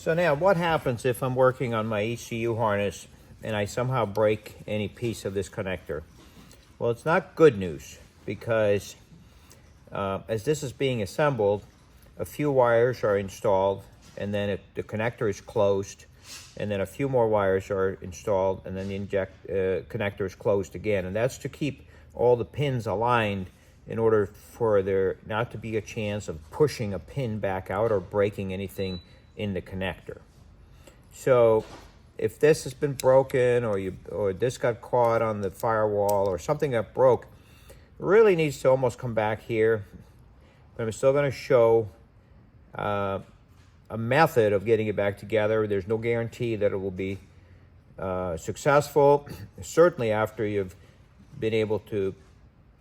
So now what happens if I'm working on my ECU harness and I somehow break any piece of this connector? Well, it's not good news because as this is being assembled, a few wires are installed and then the connector is closed, and then a few more wires are installed and then the connector is closed again. And that's to keep all the pins aligned in order for there not to be a chance of pushing a pin back out or breaking anything in the connector. So if this has been broken or this got caught on the firewall or something that broke, it really needs to almost come back here. But I'm still going to show a method of getting it back together. There's no guarantee that it will be successful. Certainly after you've been able to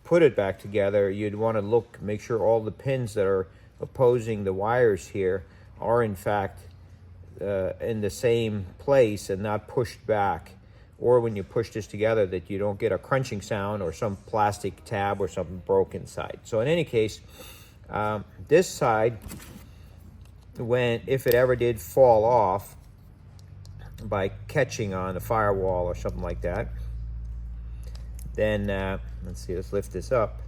put it back together, you'd want to make sure all the pins that are opposing the wires here are in fact in the same place and not pushed back, or when you push this together that you don't get a crunching sound or some plastic tab or something broke inside. So in any case, this side, if it ever did fall off by catching on the firewall or something like that, then let's see, let's lift this up.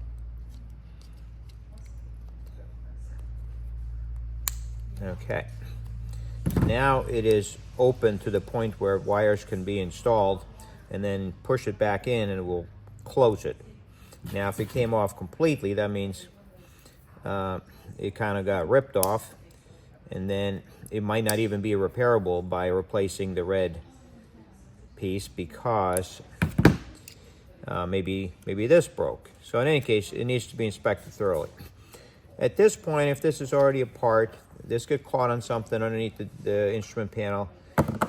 Okay, now it is open to the point where wires can be installed, and then push it back in and it will close it. Now if it came off completely, that means it kind of got ripped off, and then it might not even be repairable by replacing the red piece because maybe this broke. So in any case, it needs to be inspected thoroughly. At this point, if this is already apart, this gets caught on something underneath the instrument panel,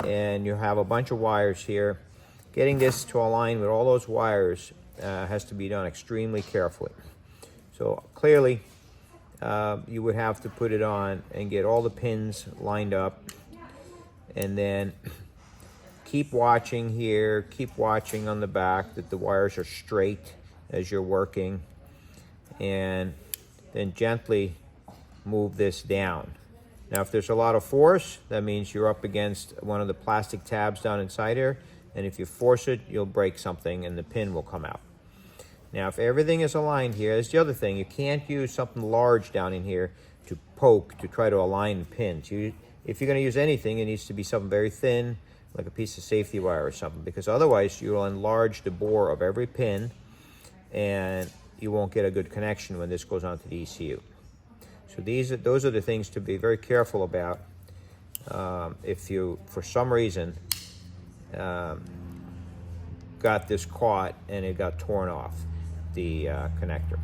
and you have a bunch of wires here. Getting this to align with all those wires has to be done extremely carefully. So clearly, you would have to put it on and get all the pins lined up, and then keep watching here, keep watching on the back that the wires are straight as you're working, and then gently move this down. Now if there's a lot of force, that means you're up against one of the plastic tabs down inside here, and if you force it, you'll break something and the pin will come out. Now if everything is aligned here, that's the other thing, you can't use something large down in here to poke to try to align pins. If you're going to use anything, it needs to be something very thin, like a piece of safety wire or something, because otherwise you'll enlarge the bore of every pin and you won't get a good connection when this goes onto the ECU. So those are the things to be very careful about if you, for some reason, got this caught and it got torn off the connector.